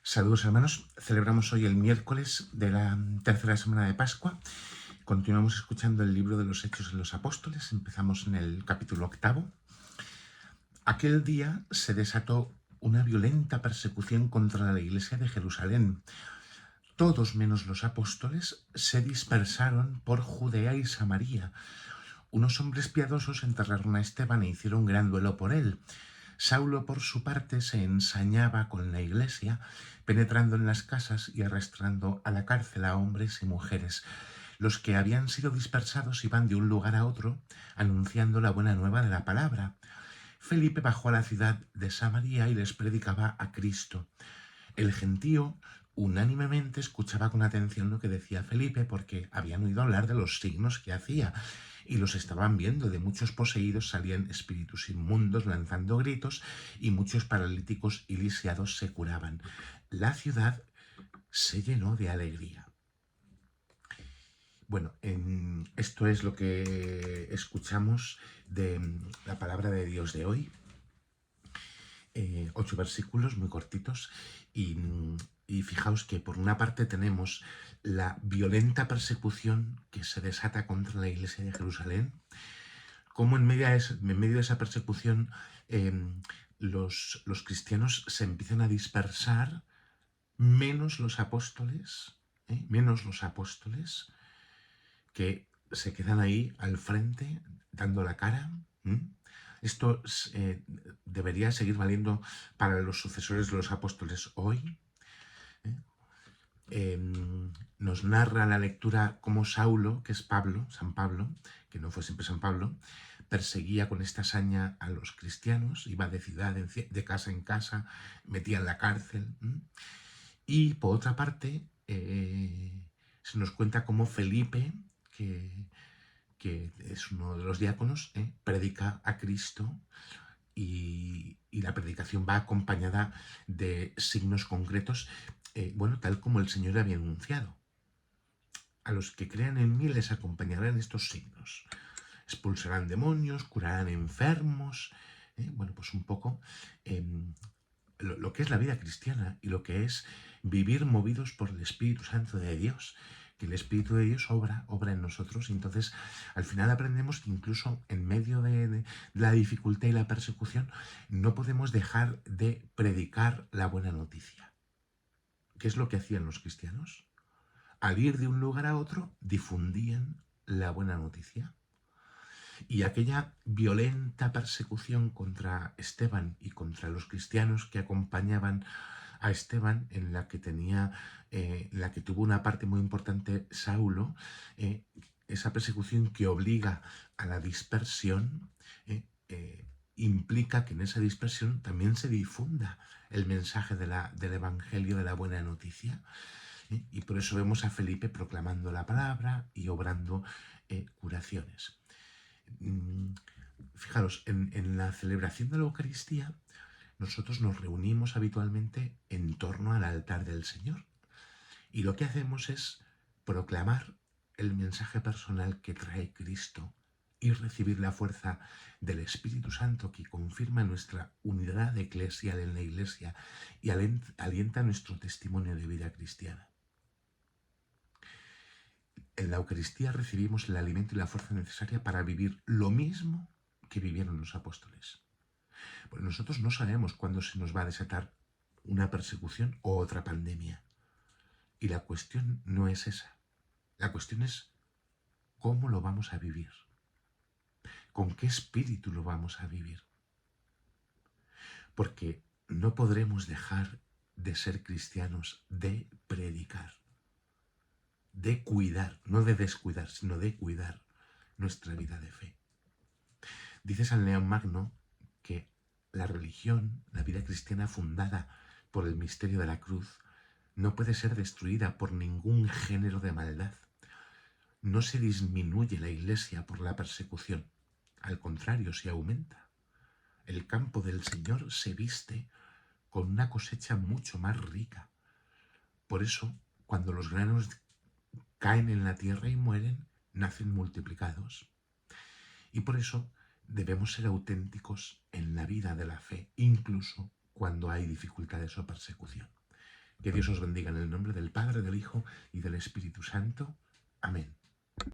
Saludos hermanos, celebramos hoy el miércoles de la tercera semana de Pascua. Continuamos escuchando el libro de los Hechos de los Apóstoles, empezamos en el capítulo 8. Aquel día se desató una violenta persecución contra la iglesia de Jerusalén. Todos menos los apóstoles se dispersaron por Judea y Samaria. Unos hombres piadosos enterraron a Esteban e hicieron gran duelo por él. Saulo, por su parte, se ensañaba con la iglesia, penetrando en las casas y arrastrando a la cárcel a hombres y mujeres. Los que habían sido dispersados iban de un lugar a otro, anunciando la buena nueva de la palabra. Felipe bajó a la ciudad de Samaria y les predicaba a Cristo. El gentío unánimemente escuchaba con atención lo que decía Felipe, porque habían oído hablar de los signos que hacía y los estaban viendo. De muchos poseídos salían espíritus inmundos lanzando gritos y muchos paralíticos y lisiados se curaban. La ciudad se llenó de alegría. Bueno, esto es lo que escuchamos de la palabra de Dios de hoy. 8 versículos muy cortitos y fijaos que por una parte tenemos la violenta persecución que se desata contra la iglesia de Jerusalén, como en medio de esa persecución los cristianos se empiezan a dispersar, menos los apóstoles, que se quedan ahí al frente dando la cara. Esto debería seguir valiendo para los sucesores de los apóstoles hoy. Nos narra la lectura cómo Saulo, que es Pablo, San Pablo, que no fue siempre San Pablo, perseguía con esta saña a los cristianos, iba de ciudad, de casa en casa, metía en la cárcel. Y por otra parte, se nos cuenta cómo Felipe, que es uno de los diáconos, predica a Cristo y la predicación va acompañada de signos concretos, tal como el Señor había anunciado. A los que crean en mí les acompañarán estos signos. Expulsarán demonios, curarán enfermos. Pues un poco lo que es la vida cristiana y lo que es vivir movidos por el Espíritu Santo de Dios, que el Espíritu de Dios obra en nosotros, y entonces al final aprendemos que incluso en medio de la dificultad y la persecución no podemos dejar de predicar la buena noticia. ¿Qué es lo que hacían los cristianos? Al ir de un lugar a otro, difundían la buena noticia. Y aquella violenta persecución contra Esteban y contra los cristianos que acompañaban a Esteban, en la que tuvo una parte muy importante Saulo, esa persecución que obliga a la dispersión, implica que en esa dispersión también se difunda el mensaje del Evangelio, de la buena noticia. Y por eso vemos a Felipe proclamando la palabra y obrando curaciones. Fijaros, en la celebración de la Eucaristía, nosotros nos reunimos habitualmente en torno al altar del Señor. Y lo que hacemos es proclamar el mensaje personal que trae Cristo y recibir la fuerza del Espíritu Santo, que confirma nuestra unidad eclesial en la Iglesia y alienta nuestro testimonio de vida cristiana. En la Eucaristía recibimos el alimento y la fuerza necesaria para vivir lo mismo que vivieron los apóstoles. Pues nosotros no sabemos cuándo se nos va a desatar una persecución o otra pandemia. Y la cuestión no es esa. La cuestión es cómo lo vamos a vivir. ¿Con qué espíritu lo vamos a vivir? Porque no podremos dejar de ser cristianos, de predicar, de cuidar, no de descuidar, sino de cuidar nuestra vida de fe. Dice San León Magno que la religión, la vida cristiana fundada por el misterio de la cruz, no puede ser destruida por ningún género de maldad. No se disminuye la Iglesia por la persecución, al contrario, se aumenta. El campo del Señor se viste con una cosecha mucho más rica. Por eso, cuando los granos caen en la tierra y mueren, nacen multiplicados. Y por eso debemos ser auténticos en la vida de la fe, incluso cuando hay dificultades o persecución. Que Dios os bendiga en el nombre del Padre, del Hijo y del Espíritu Santo. Amén.